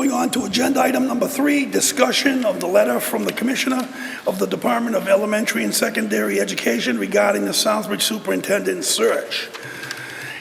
Moving on to agenda item number 3, discussion of the letter from the Commissioner of the Department of Elementary and Secondary Education regarding the Southbridge Superintendent search.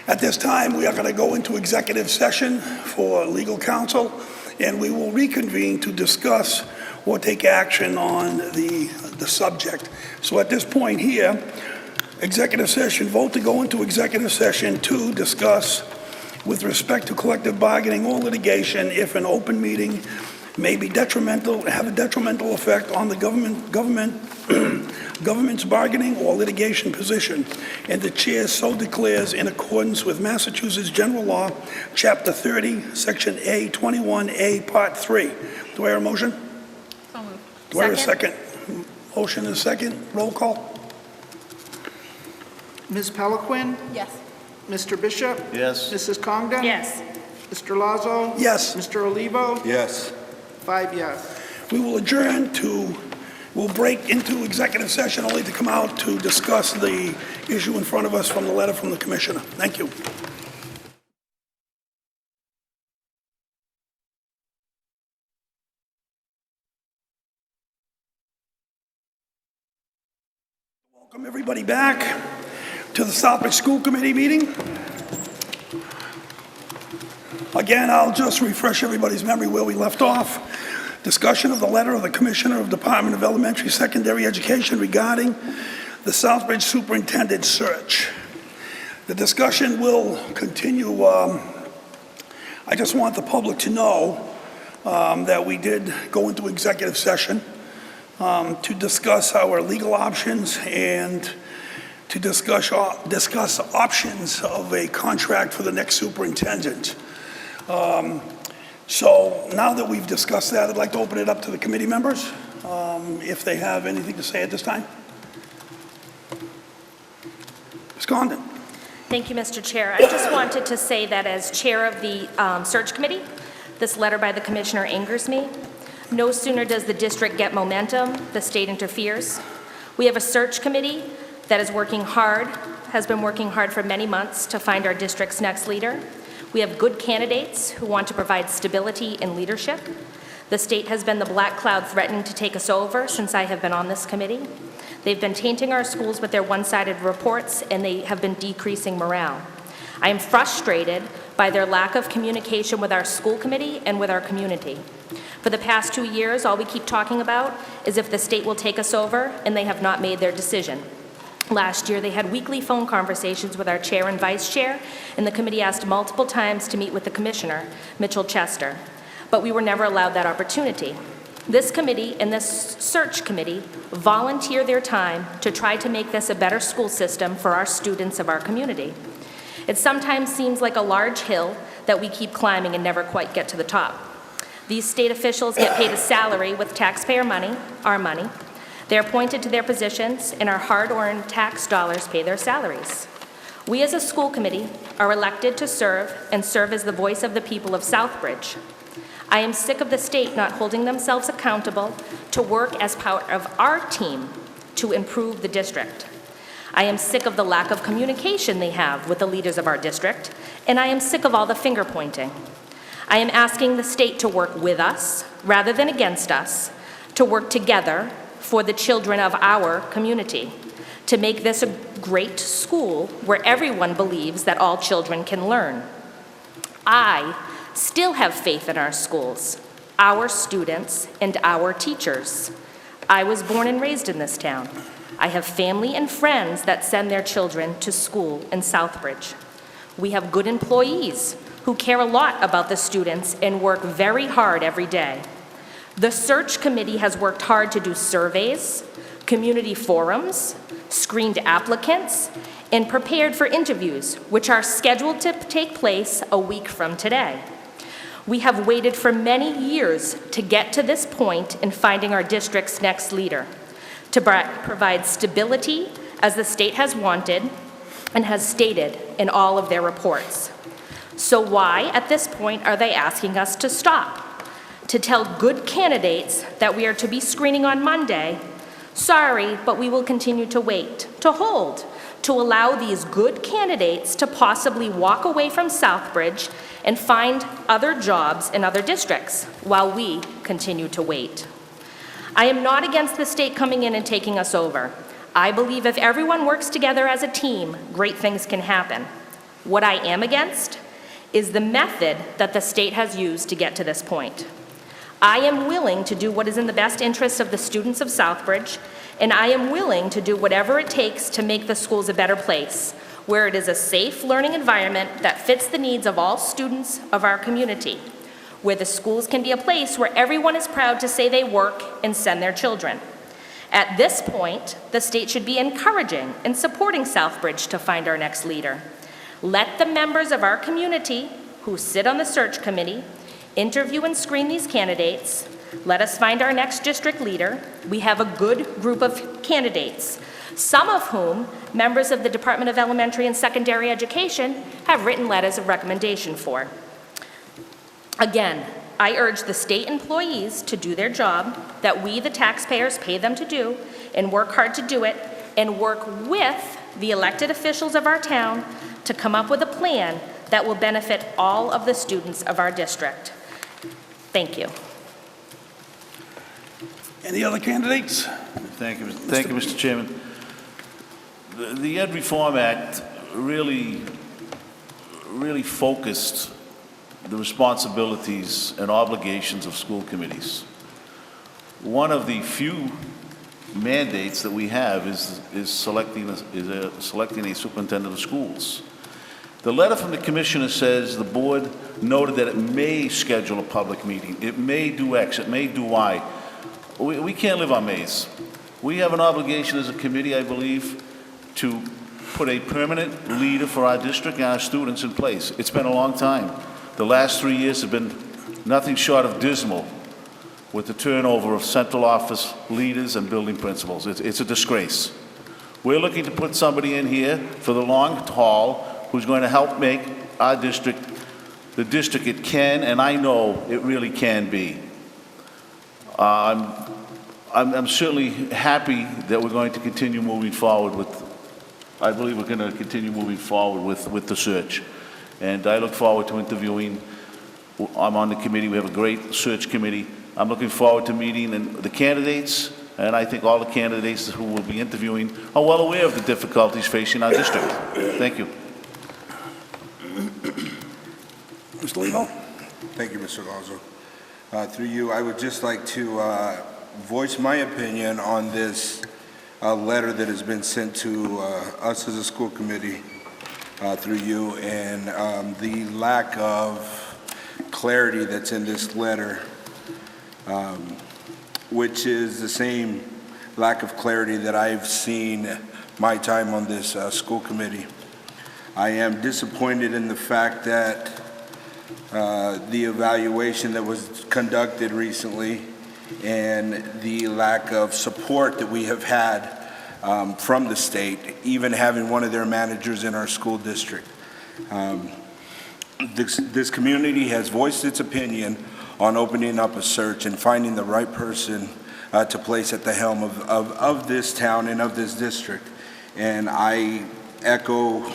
At this time, we are going to go into executive session for legal counsel, and we will reconvene to discuss or take action on the subject. So at this point here, executive session, vote to go into executive session to discuss with respect to collective bargaining or litigation if an open meeting may be detrimental, have a detrimental effect on the government's bargaining or litigation position, and the chair so declares in accordance with Massachusetts General Law, Chapter 30, Section A, 21A, Part 3. Do I hear a motion? So moved. Do I hear a second? Motion and second. Roll call. Ms. Peliquin? Yes. Mr. Bishop? Yes. Mrs. Congdon? Yes. Mr. Lazo? Yes. Mr. Olivo? Yes. 5 yes. We will adjourn to, we'll break into executive session only to come out to discuss the issue in front of us from the letter from the Commissioner. Thank you. Welcome everybody back to the Southbridge School Committee meeting. Again, I'll just refresh everybody's memory where we left off. Discussion of the letter of the Commissioner of Department of Elementary Secondary Education regarding the Southbridge Superintendent search. The discussion will continue. I just want the public to know that we did go into executive session to discuss our legal options and to discuss options of a contract for the next superintendent. So now that we've discussed that, I'd like to open it up to the committee members, if they have anything to say at this time. Ms. Condon. Thank you, Mr. Chair. I just wanted to say that as chair of the search committee, this letter by the Commissioner angers me. No sooner does the district get momentum, the state interferes. We have a search committee that is working hard, has been working hard for many months to find our district's next leader. We have good candidates who want to provide stability and leadership. The state has been the black cloud threatening to take us over since I have been on this committee. They've been tainting our schools with their one-sided reports, and they have been decreasing morale. I am frustrated by their lack of communication with our school committee and with our community. For the past 2 years, all we keep talking about is if the state will take us over, and they have not made their decision. Last year, they had weekly phone conversations with our chair and vice chair, and the committee asked multiple times to meet with the commissioner, Mitchell Chester, but we were never allowed that opportunity. This committee and this search committee volunteer their time to try to make this a better school system for our students of our community. It sometimes seems like a large hill that we keep climbing and never quite get to the top. These state officials get paid a salary with taxpayer money, our money. They're appointed to their positions, and our hard-earned tax dollars pay their salaries. We as a school committee are elected to serve and serve as the voice of the people of Southbridge. I am sick of the state not holding themselves accountable to work as part of our team to improve the district. I am sick of the lack of communication they have with the leaders of our district, and I am sick of all the finger pointing. I am asking the state to work with us rather than against us, to work together for the children of our community, to make this a great school where everyone believes that all children can learn. I still have faith in our schools, our students, and our teachers. I was born and raised in this town. I have family and friends that send their children to school in Southbridge. We have good employees who care a lot about the students and work very hard every day. The search committee has worked hard to do surveys, community forums, screened applicants, and prepared for interviews, which are scheduled to take place a week from today. We have waited for many years to get to this point in finding our district's next leader, to provide stability as the state has wanted and has stated in all of their reports. So why, at this point, are they asking us to stop? To tell good candidates that we are to be screening on Monday, Sorry, but we will continue to wait, to hold, to allow these good candidates to possibly walk away from Southbridge and find other jobs in other districts while we continue to wait. I am not against the state coming in and taking us over. I believe if everyone works together as a team, great things can happen. What I am against is the method that the state has used to get to this point. I am willing to do what is in the best interest of the students of Southbridge, and I am willing to do whatever it takes to make the schools a better place, where it is a safe learning environment that fits the needs of all students of our community, where the schools can be a place where everyone is proud to say they work and send their children. At this point, the state should be encouraging and supporting Southbridge to find our next leader. Let the members of our community who sit on the search committee interview and screen these candidates. Let us find our next district leader. We have a good group of candidates, some of whom members of the Department of Elementary and Secondary Education have written letters of recommendation for. Again, I urge the state employees to do their job that we, the taxpayers, pay them to do, and work hard to do it, and work with the elected officials of our town to come up with a plan that will benefit all of the students of our district. Thank you. Any other candidates? Thank you, Mr. Chairman. The Ed Reform Act really focused the responsibilities and obligations of school committees. One of the few mandates that we have is selecting a superintendent of schools. The letter from the commissioner says the board noted that it may schedule a public meeting. It may do X, it may do Y. We can't live on mays. We have an obligation as a committee, I believe, to put a permanent leader for our district and our students in place. It's been a long time. The last 3 years have been nothing short of dismal with the turnover of central office leaders and building principals. It's a disgrace. We're looking to put somebody in here for the long haul who's going to help make our district the district it can, and I know it really can be. I'm certainly happy that we're going to continue moving forward I believe we're going to continue moving forward with the search. And I look forward to interviewing. I'm on the committee. We have a great search committee. I'm looking forward to meeting the candidates, and I think all the candidates who will be interviewing are well aware of the difficulties facing our district. Thank you. Mr. Lebo? Thank you, Mr. Lazo. Through you, I would just like to voice my opinion on this letter that has been sent to us as a school committee through you, and the lack of clarity that's in this letter, which is the same lack of clarity that I've seen my time on this school committee. I am disappointed in the fact that the evaluation that was conducted recently and the lack of support that we have had from the state, even having one of their managers in our school district. This community has voiced its opinion on opening up a search and finding the right person to place at the helm of this town and of this district. And I echo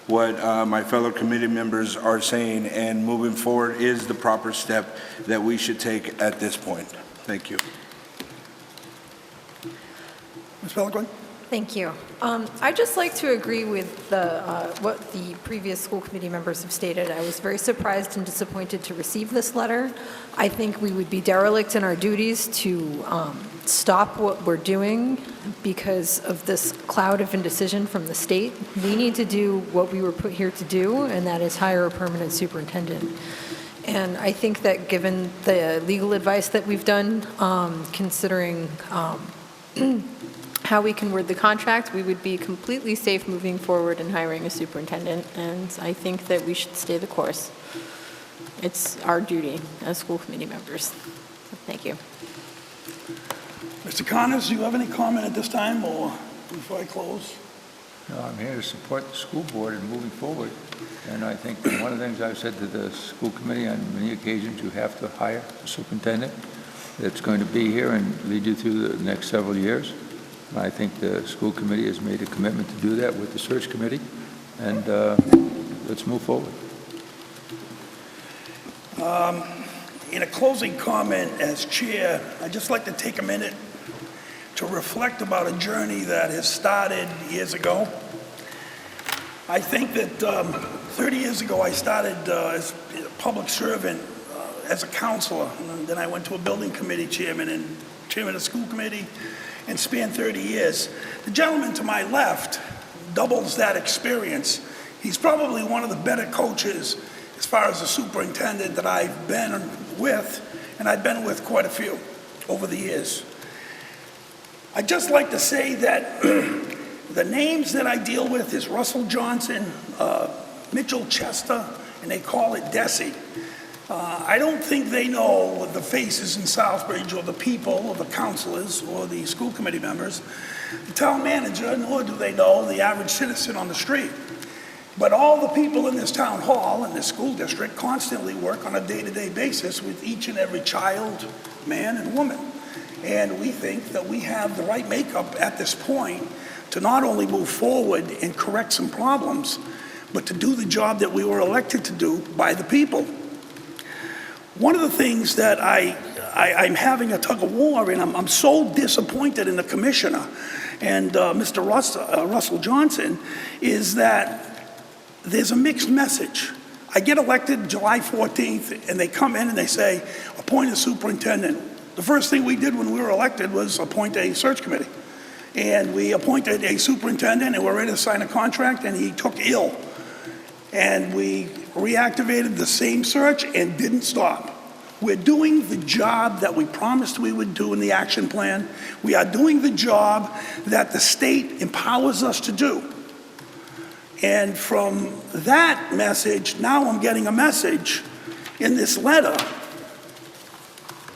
what my fellow committee members are saying, and moving forward is the proper step that we should take at this point. Thank you. Ms. Pellegrin? Thank you. I'd just like to agree with what the previous school committee members have stated. I was very surprised and disappointed to receive this letter. I think we would be derelict in our duties to stop what we're doing because of this cloud of indecision from the state. We need to do what we were put here to do, and that is hire a permanent superintendent. And I think that given the legal advice that we've done, considering how we can word the contract, we would be completely safe moving forward and hiring a superintendent, and I think that we should stay the course. It's our duty as school committee members. Thank you. Mr. Connors, do you have any comment at this time, or before I close? No, I'm here to support the school board in moving forward, and I think one of the things I've said to the school committee on many occasions, you have to hire a superintendent. that's going to be here and lead you through the next several years. I think the school committee has made a commitment to do that with the search committee, and let's move forward. In a closing comment as chair, I'd just like to take a minute to reflect about a journey that has started years ago. I think that 30 years ago I started as a public servant, as a counselor, and then I went to a building committee chairman and chairman of the school committee, and spanned 30 years. The gentleman to my left doubles that experience. He's probably one of the better coaches as far as a superintendent that I've been with, and I've been with quite a few over the years. I'd just like to say that the names that I deal with is Russell Johnson, Mitchell Chester, and they call it Desi. I don't think they know the faces in Southbridge or the people or the counselors or the school committee members, the town manager, nor do they know the average citizen on the street. But all the people in this town hall and this school district constantly work on a day-to-day basis with each and every child, man and woman. And we think that we have the right makeup at this point to not only move forward and correct some problems, but to do the job that we were elected to do by the people. One of the things that I'm having a tug of war, and I'm so disappointed in the commissioner and Mr. Russell Johnson, is that there's a mixed message. I get elected July 14th, and they come in and they say, appoint a superintendent. The first thing we did when we were elected was appoint a search committee. And we appointed a superintendent, and we're ready to sign a contract, and he took ill. And we reactivated the same search and didn't stop. We're doing the job that we promised we would do in the action plan. We are doing the job that the state empowers us to do. And from that message, now I'm getting a message in this letter.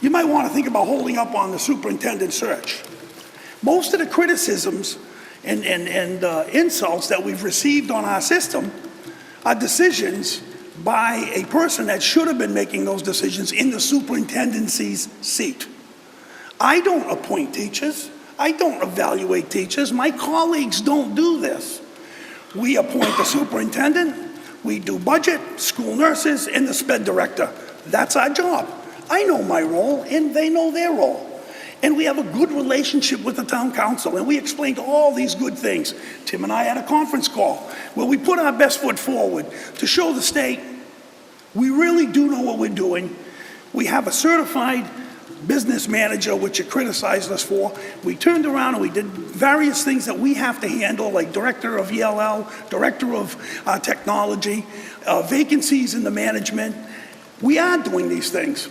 You might want to think about holding up on the superintendent search. Most of the criticisms and insults that we've received on our system are decisions by a person that should have been making those decisions in the superintendency's seat. I don't appoint teachers. I don't evaluate teachers. My colleagues don't do this. We appoint the superintendent, we do budget, school nurses, and the SPED director. That's our job. I know my role, and they know their role. And we have a good relationship with the town council, and we explained all these good things. Tim and I had a conference call where we put our best foot forward to show the state we really do know what we're doing. We have a certified business manager, which you criticized us for. We turned around and we did various things that we have to handle, like director of ELL, director of technology, vacancies in the management. We are doing these things.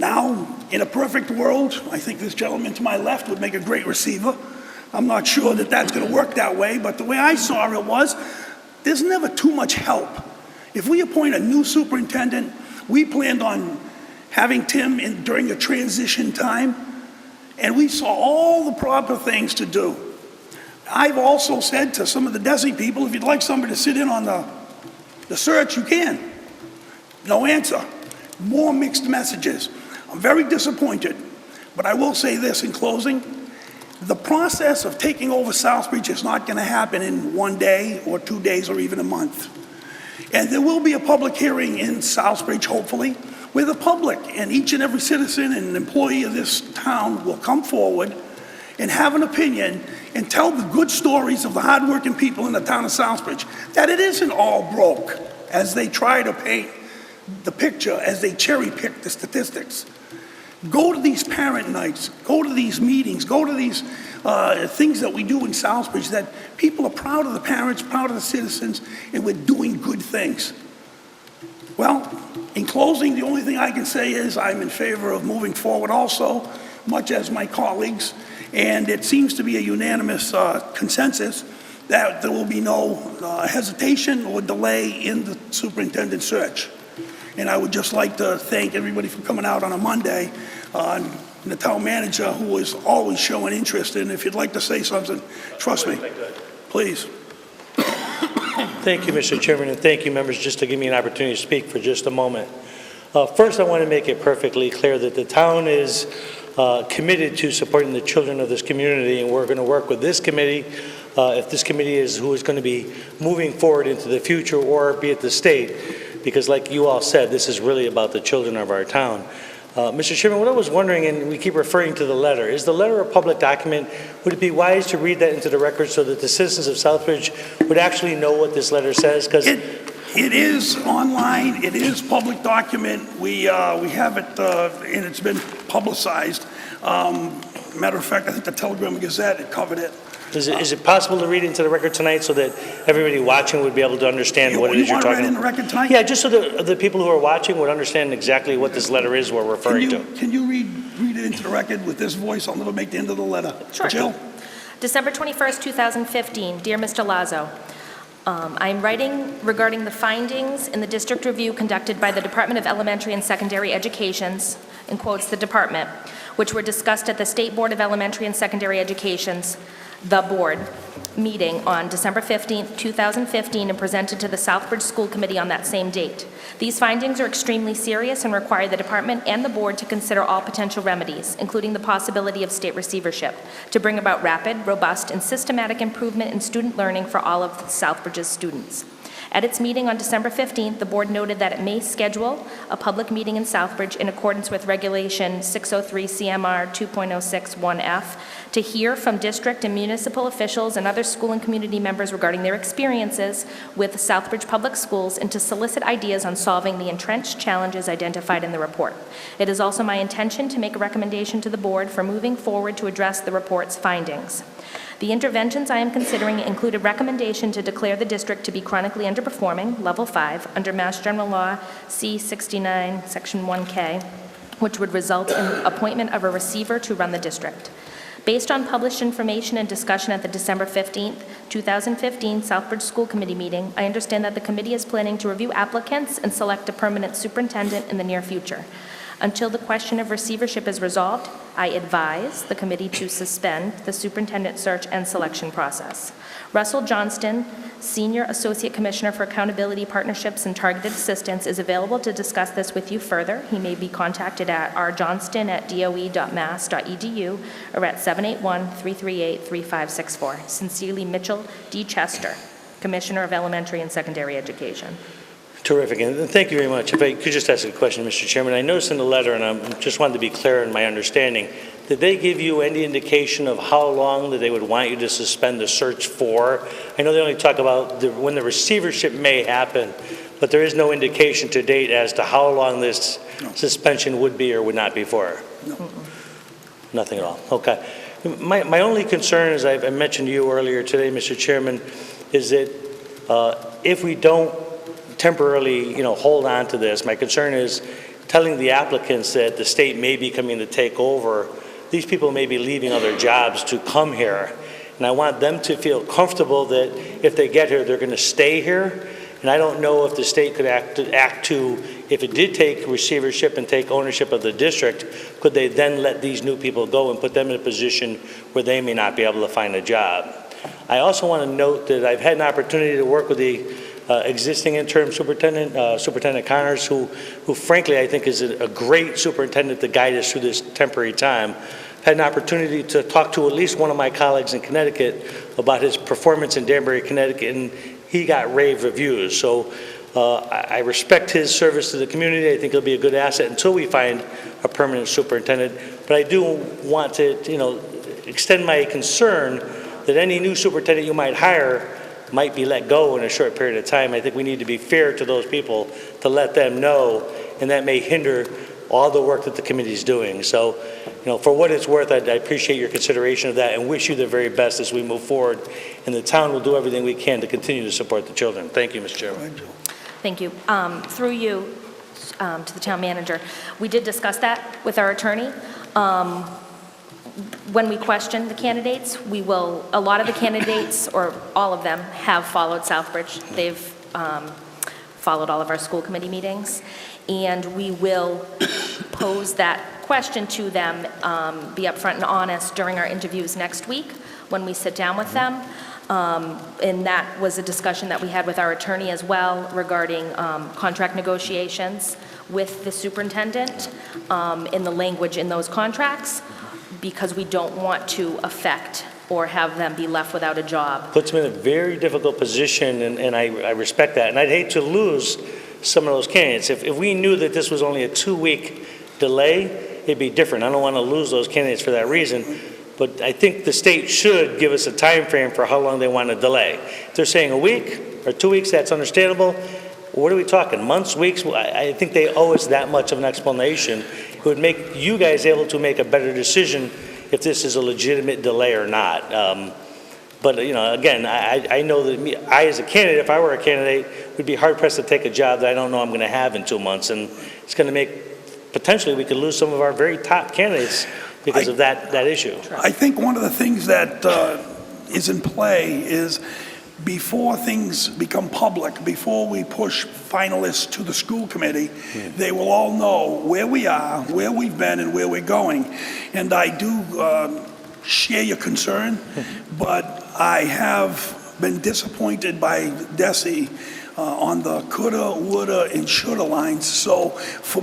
Now, in a perfect world, I think this gentleman to my left would make a great receiver. I'm not sure that that's going to work that way, but the way I saw it was, there's never too much help. If we appoint a new superintendent, we planned on having Tim in during a transition time, and we saw all the proper things to do. I've also said to some of the DESI people, if you'd like somebody to sit in on the search, you can. No answer. More mixed messages. I'm very disappointed, but I will say this in closing. The process of taking over Southbridge is not going to happen in 1 day or 2 days or even a month. And there will be a public hearing in Southbridge, hopefully, where the public and each and every citizen and employee of this town will come forward and have an opinion and tell the good stories of the hardworking people in the town of Southbridge, that it isn't all broke as they try to paint the picture, as they cherry pick the statistics. Go to these parent nights, go to these meetings, go to these things that we do in Southbridge, that people are proud of the parents, proud of the citizens, and we're doing good things. Well, in closing, the only thing I can say is I'm in favor of moving forward also, much as my colleagues, and it seems to be a unanimous consensus that there will be no hesitation or delay in the superintendent search. And I would just like to thank everybody for coming out on a Monday, and the town manager, who is always showing interest. And if you'd like to say something, trust me, please. Thank you, Mr. Chairman, and thank you, members, just to give me an opportunity to speak for just a moment. First, I want to make it perfectly clear that the town is committed to supporting the children of this community, and we're going to work with this committee, if this committee is who is going to be moving forward into the future, or be it the state, because like you all said, this is really about the children of our town. Mr. Chairman, what I was wondering, and we keep referring to the letter, is the letter a public document? Would it be wise to read that into the record so that the citizens of Southbridge would actually know what this letter says? Because It is online, it is public document, we have it, and it's been publicized. Matter of fact, I think the Telegram Gazette, it covered it. is it possible to read into the record tonight so that everybody watching would be able to understand what it is you're You want to talking read it in about? the record tonight? Yeah, just so the people who are watching would understand exactly what this letter is we're referring to. Can you read it into the record with this voice? I'll never make the end of the letter. Sure. Jill? December 21st, 2015. Dear Mr. Lazo, I'm writing regarding the findings in the district review conducted by the Department of Elementary and Secondary Education's, in quotes, the department, which were discussed at the State Board of Elementary and Secondary Education's, the board, meeting on December 15th, 2015, and presented to the Southbridge School Committee on that same date. These findings are extremely serious and require the department and the board to consider all potential remedies, including the possibility of state receivership, to bring about rapid, robust, and systematic improvement in student learning for all of Southbridge's students. At its meeting on December 15th, the board noted that it may schedule a public meeting in Southbridge in accordance with Regulation 603 CMR 2.061F to hear from district and municipal officials and other school and community members regarding their experiences with Southbridge Public Schools and to solicit ideas on solving the entrenched challenges identified in the report. It is also my intention to make a recommendation to the board for moving forward to address the report's findings. The interventions I am considering include a recommendation to declare the district to be chronically underperforming, Level 5, under Mass General Law C-69, Section 1K, which would result in the appointment of a receiver to run the district. Based on published information and discussion at the December 15th, 2015 Southbridge School Committee meeting, I understand that the committee is planning to review applicants and select a permanent superintendent in the near future. Until the question of receivership is resolved, I advise the committee to suspend the superintendent search and selection process. Russell Johnston, Senior Associate Commissioner for Accountability, Partnerships, and Targeted Assistance, is available to discuss this with you further. He may be contacted at rjohnston@doe.mass.edu or at 781-338-3564. Sincerely, Mitchell D. Chester, Commissioner of Elementary and Secondary Education. Terrific, and thank you very much. If I could just ask a question, Mr. Chairman. I noticed in the letter, and I just wanted to be clear in my understanding, did they give you any indication of how long that they would want you to suspend the search for? I know they only talk about when the receivership may happen, but there is no indication to date as to how long this suspension would be or would not be for. No. Nothing at all. Okay. My only concern, as I mentioned to you earlier today, Mr. Chairman, is that if we don't temporarily, hold on to this, my concern is telling the applicants that the state may be coming to take over. These people may be leaving other jobs to come here, and I want them to feel comfortable that if they get here, they're going to stay here. And I don't know if the state could act to, if it did take receivership and take ownership of the district, could they then let these new people go and put them in a position where they may not be able to find a job? I also want to note that I've had an opportunity to work with the existing interim superintendent, Superintendent Connors, who frankly I think is a great superintendent to guide us through this temporary time. I've had an opportunity to talk to at least one of my colleagues in Connecticut about his performance in Danbury, Connecticut, and he got rave reviews. So I respect his service to the community. I think he'll be a good asset until we find a permanent superintendent. But I do want to, extend my concern that any new superintendent you might hire might be let go in a short period of time. I think we need to be fair to those people to let them know, and that may hinder all the work that the committee is doing. So, for what it's worth, I appreciate your consideration of that and wish you the very best as we move forward. And the town will do everything we can to continue to support the children. Thank you, Mr. Chairman. Thank you. Through you to the town manager, we did discuss that with our attorney. When we question the candidates, a lot of the candidates, or all of them, have followed Southbridge. They've followed all of our school committee meetings, and we will pose that question to them, be upfront and honest during our interviews next week when we sit down with them. And that was a discussion that we had with our attorney as well regarding contract negotiations. with the superintendent in the language in those contracts, because we don't want to affect or have them be left without a job. Puts them in a very difficult position, and I respect that. And I'd hate to lose some of those candidates. If we knew that this was only a 2-week delay, it'd be different. I don't want to lose those candidates for that reason. But I think the state should give us a time frame for how long they want to delay. If they're saying a week or 2 weeks, that's understandable. What are we talking, months, weeks? I think they owe us that much of an explanation. It would make you guys able to make a better decision if this is a legitimate delay or not. But, again, I know that I, as a candidate, if I were a candidate, would be hard-pressed to take a job that I don't know I'm going to have in 2 months. And it's going to make, potentially, we could lose some of our very top candidates because of that issue. I think one of the things that is in play is before things become public, before we push finalists to the school committee, they will all know where we are, where we've been, and where we're going. And I do share your concern, but I have been disappointed by Desi on the coulda, woulda, and shoulda lines. So for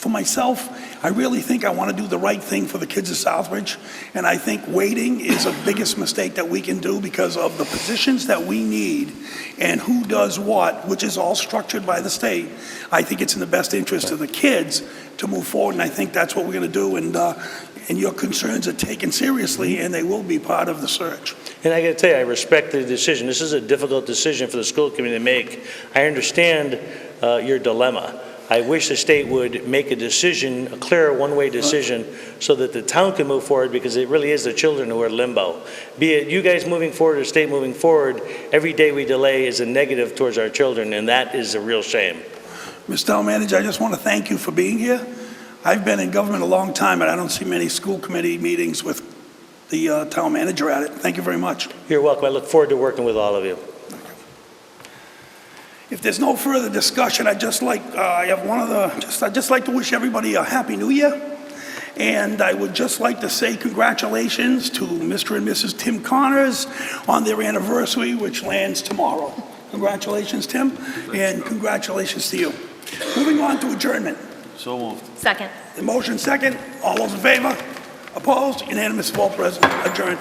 myself, I really think I want to do the right thing for the kids of Southbridge, and I think waiting is the biggest mistake that we can do because of the positions that we need and who does what, which is all structured by the state. I think it's in the best interest of the kids to move forward, and I think that's what we're going to do, and your concerns are taken seriously, and they will be part of the search. And I got to tell you, I respect the decision. This is a difficult decision for the school committee to make. I understand your dilemma. I wish the state would make a decision, a clear one-way decision, so that the town can move forward, because it really is the children who are in limbo. Be it you guys moving forward or the state moving forward, every day we delay is a negative towards our children, and that is a real shame. Mr. Town Manager, I just want to thank you for being here. I've been in government a long time, and I don't see many school committee meetings with the town manager at it. Thank you very much. You're welcome. I look forward to working with all of you. If there's no further discussion, I'd just like to wish everybody a Happy New Year. And I would just like to say congratulations to Mr. and Mrs. Tim Connors on their anniversary, which lands tomorrow. Congratulations, Tim, and congratulations to you. Moving on to adjournment. So moved. Second. The motion second. All those in favor? Opposed? Unanimous vote, President. Adjourned.